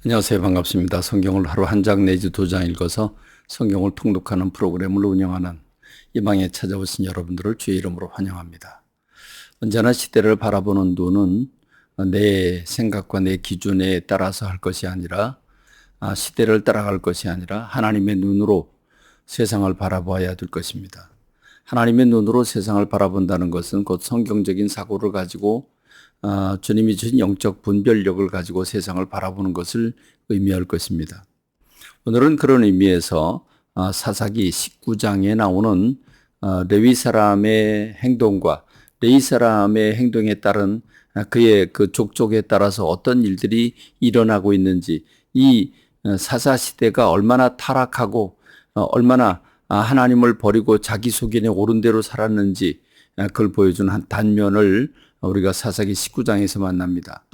안녕하세요. 반갑습니다. 성경을 하루 한 장 내지 두 장 읽어서 성경을 통독하는 프로그램을 운영하는 이 방에 찾아오신 여러분들을 주의 이름으로 환영합니다. 언제나 시대를 바라보는 눈은 내 생각과 내 기준에 따라서 할 것이 아니라 시대를 따라갈 것이 아니라 하나님의 눈으로 세상을 바라보아야 될 것입니다. 하나님의 눈으로 세상을 바라본다는 것은 곧 성경적인 사고를 가지고 주님이 주신 영적 분별력을 가지고 세상을 바라보는 것을 의미할 것입니다. 오늘은 그런 의미에서 사사기 19장에 나오는 레위 사람의 행동과 레위 사람의 행동에 따른 그의 그 족족에 따라서 어떤 일들이 일어나고 있는지, 이 사사 시대가 얼마나 타락하고 얼마나 하나님을 버리고 자기 속인에 옳은 대로 살았는지 그걸 보여주는 한 단면을 우리가 사사기 19장에서 만납니다.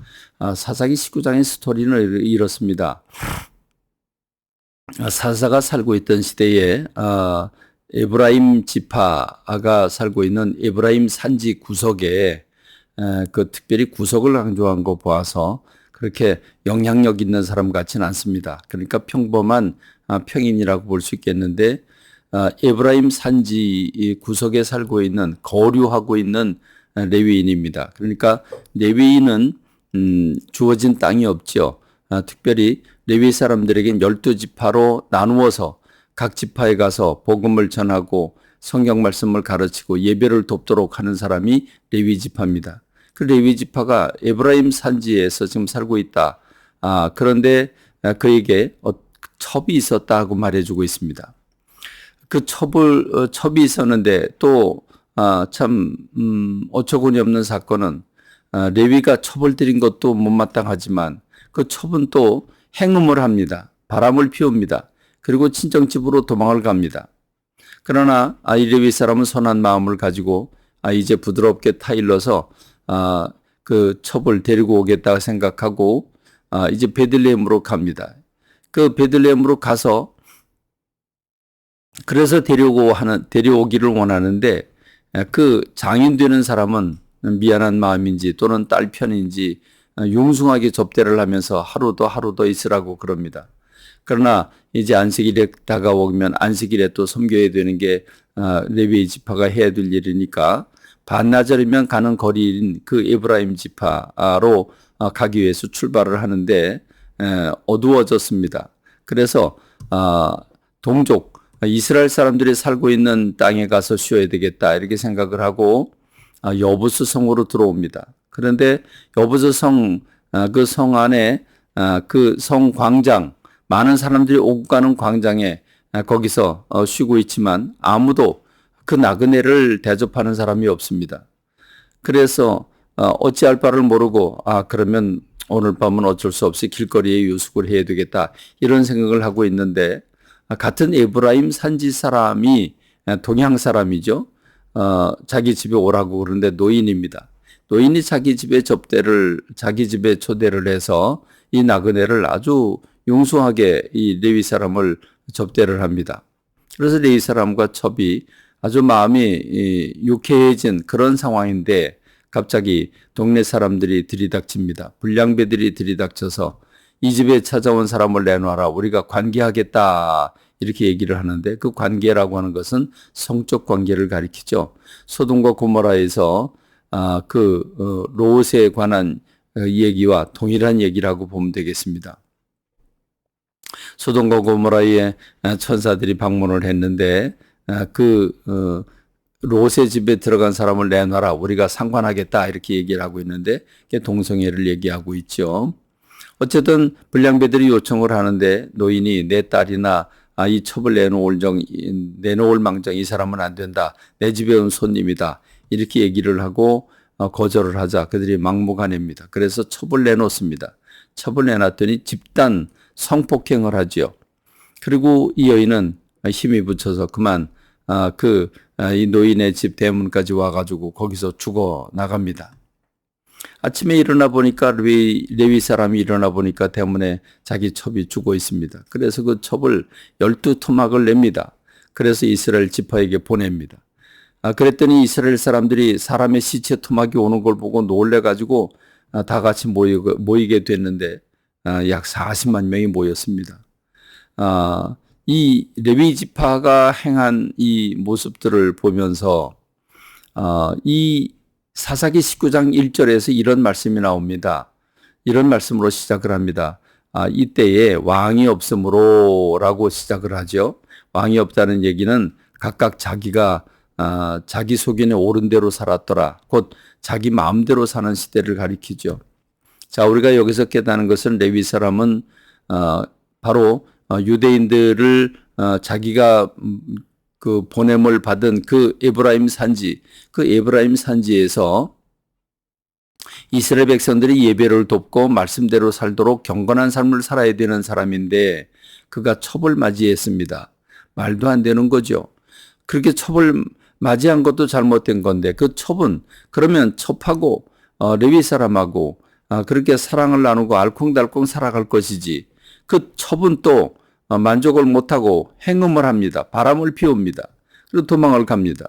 사사기 19장의 스토리는 이렇습니다. 사사가 살고 있던 시대에 에브라임 지파가 살고 있는 에브라임 산지 구석에 그 특별히 구석을 강조한 거 보아서 그렇게 영향력 있는 사람 같지는 않습니다. 그러니까 평범한 평인이라고 볼 수 있겠는데 에브라임 산지 구석에 살고 있는 거류하고 있는 레위인입니다. 그러니까 레위인은 주어진 땅이 없죠. 특별히 레위 사람들에게 12지파로 나누어서 각 지파에 가서 복음을 전하고 성경 말씀을 가르치고 예배를 돕도록 하는 사람이 레위 지파입니다. 그 레위 지파가 에브라임 산지에서 지금 살고 있다. 그런데 그에게 첩이 있었다고 말해주고 있습니다. 그 첩이 있었는데 또 참 어처구니 없는 사건은 레위가 첩을 들인 것도 못마땅하지만 그 첩은 또 행음을 합니다. 바람을 피웁니다. 그리고 친정집으로 도망을 갑니다. 그러나 이 레위 사람은 선한 마음을 가지고 이제 부드럽게 타일러서 그 첩을 데리고 오겠다 생각하고 이제 베들레헴으로 갑니다. 그 베들레헴으로 가서 그래서 데려오기를 원하는데 그 장인 되는 사람은 미안한 마음인지 또는 딸 편인지 융숭하게 접대를 하면서 하루 더 있으라고 그럽니다. 그러나 이제 안식일에 다가오면 안식일에 또 섬겨야 되는 게 레위 지파가 해야 될 일이니까 반나절이면 가는 거리인 그 에브라임 지파로 가기 위해서 출발을 하는데 어두워졌습니다. 그래서 동족 이스라엘 사람들이 살고 있는 땅에 가서 쉬어야 되겠다 이렇게 생각을 하고 여부스 성으로 들어옵니다. 그런데 여부스 성, 그 성 안에 그 성 광장, 많은 사람들이 오고 가는 광장에 거기서 쉬고 있지만 아무도 그 나그네를 대접하는 사람이 없습니다. 그래서 어찌할 바를 모르고 그러면 오늘 밤은 어쩔 수 없이 길거리에 유숙을 해야 되겠다 이런 생각을 하고 있는데 같은 에브라임 산지 사람이 동양 사람이죠. 자기 집에 오라고 그러는데 노인입니다. 노인이 자기 집에 초대를 해서 이 나그네를 아주 용수하게 이 레위 사람을 접대를 합니다. 그래서 레위 사람과 첩이 아주 마음이 유쾌해진 그런 상황인데 갑자기 동네 사람들이 들이닥칩니다. 불량배들이 들이닥쳐서 이 집에 찾아온 사람을 내놔라. 우리가 관계하겠다. 이렇게 얘기를 하는데 그 관계라고 하는 것은 성적 관계를 가리키죠. 소돔과 고모라에서 롯에 관한 얘기와 동일한 얘기라고 보면 되겠습니다. 소돔과 고모라에 천사들이 방문을 했는데 롯의 집에 들어간 사람을 내놔라. 우리가 상관하겠다. 이렇게 얘기를 하고 있는데 동성애를 얘기하고 있죠. 어쨌든 불량배들이 요청을 하는데 노인이 내 딸이나 이 첩을 내놓을 망정 이 사람은 안 된다. 내 집에 온 손님이다. 이렇게 얘기를 하고 거절을 하자 그들이 막무가내입니다. 그래서 첩을 내놓습니다. 첩을 내놨더니 집단 성폭행을 하지요. 그리고 이 여인은 힘이 붙여서 그만 이 노인의 집 대문까지 와가지고 거기서 죽어 나갑니다. 아침에 일어나 보니까 레위 사람이 일어나 보니까 대문에 자기 첩이 죽어 있습니다. 그래서 그 첩을 12토막을 냅니다. 그래서 이스라엘 지파에게 보냅니다. 그랬더니 이스라엘 사람들이 사람의 시체 토막이 오는 걸 보고 놀래가지고 다 같이 모이게 됐는데 약 40만 명이 모였습니다. 이 레위 지파가 행한 이 모습들을 보면서 이 사사기 19장 1절에서 이런 말씀이 나옵니다. 이런 말씀으로 시작을 합니다. 이때에 왕이 없으므로 라고 시작을 하죠. 왕이 없다는 얘기는 각각 자기가 자기 소견에 옳은 대로 살았더라. 곧 자기 마음대로 사는 시대를 가리키죠. 자, 우리가 여기서 깨닫는 것은 레위 사람은 바로 유대인들을 자기가 그 보냄을 받은 그 에브라임 산지에서 이스라엘 백성들이 예배를 돕고 말씀대로 살도록 경건한 삶을 살아야 되는 사람인데 그가 첩을 맞이했습니다. 말도 안 되는 거죠. 그렇게 첩을 맞이한 것도 잘못된 건데 그 첩은 그러면 첩하고 레위 사람하고 그렇게 사랑을 나누고 알콩달콩 살아갈 것이지 그 첩은 또 만족을 못하고 행음을 합니다. 바람을 피웁니다. 그리고 도망을 갑니다.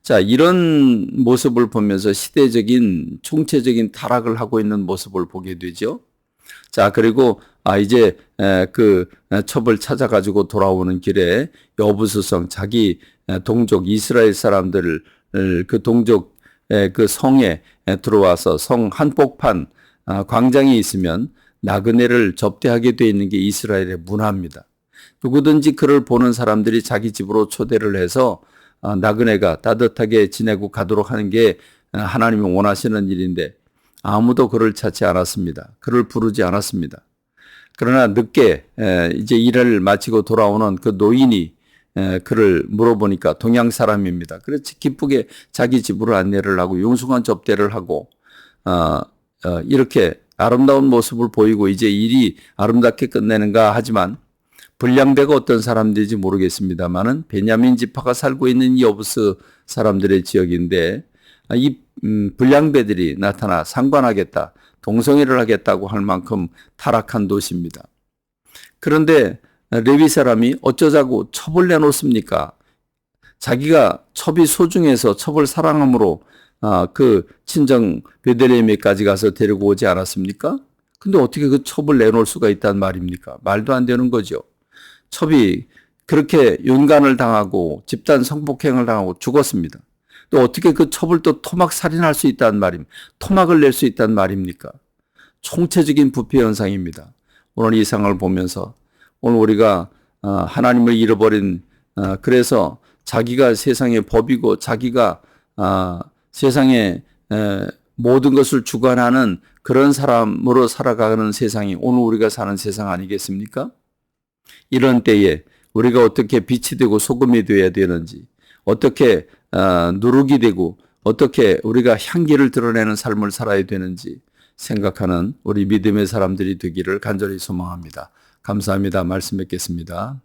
자, 이런 모습을 보면서 시대적인 총체적인 타락을 하고 있는 모습을 보게 되죠. 자, 그리고 이제 그 첩을 찾아가지고 돌아오는 길에 여부수성 자기 동족 이스라엘 사람들을 그 동족의 그 성에 들어와서 성 한복판 광장에 있으면 나그네를 접대하게 되어 있는 게 이스라엘의 문화입니다. 누구든지 그를 보는 사람들이 자기 집으로 초대를 해서 나그네가 따뜻하게 지내고 가도록 하는 게 하나님이 원하시는 일인데 아무도 그를 찾지 않았습니다. 그를 부르지 않았습니다. 그러나 늦게 이제 일을 마치고 돌아오는 그 노인이 그를 물어보니까 동양 사람입니다. 그래서 기쁘게 자기 집으로 안내를 하고 융숭한 접대를 하고 이렇게 아름다운 모습을 보이고 이제 일이 아름답게 끝내는가 하지만 불량배가 어떤 사람들인지 모르겠습니다만은 베냐민 지파가 살고 있는 이 여부스 사람들의 지역인데 이 불량배들이 나타나 상관하겠다, 동성애를 하겠다고 할 만큼 타락한 도시입니다. 그런데 레위 사람이 어쩌자고 첩을 내놓습니까? 자기가 첩이 소중해서 첩을 사랑함으로 그 친정 베들레헴에까지 가서 데리고 오지 않았습니까? 근데 어떻게 그 첩을 내놓을 수가 있단 말입니까? 말도 안 되는 거죠. 첩이 그렇게 윤간을 당하고 집단 성폭행을 당하고 죽었습니다. 또 어떻게 그 첩을 또 토막 살인할 수 있다는 말입니까? 토막을 낼 수 있다는 말입니까? 총체적인 부패 현상입니다. 오늘 이 상황을 보면서 오늘 우리가 하나님을 잃어버린 그래서 자기가 세상의 법이고 자기가 세상의 모든 것을 주관하는 그런 사람으로 살아가는 세상이 오늘 우리가 사는 세상 아니겠습니까? 이런 때에 우리가 어떻게 빛이 되고 소금이 되어야 되는지, 어떻게 누룩이 되고 어떻게 우리가 향기를 드러내는 삶을 살아야 되는지 생각하는 우리 믿음의 사람들이 되기를 간절히 소망합니다. 감사합니다. 말씀 뵙겠습니다.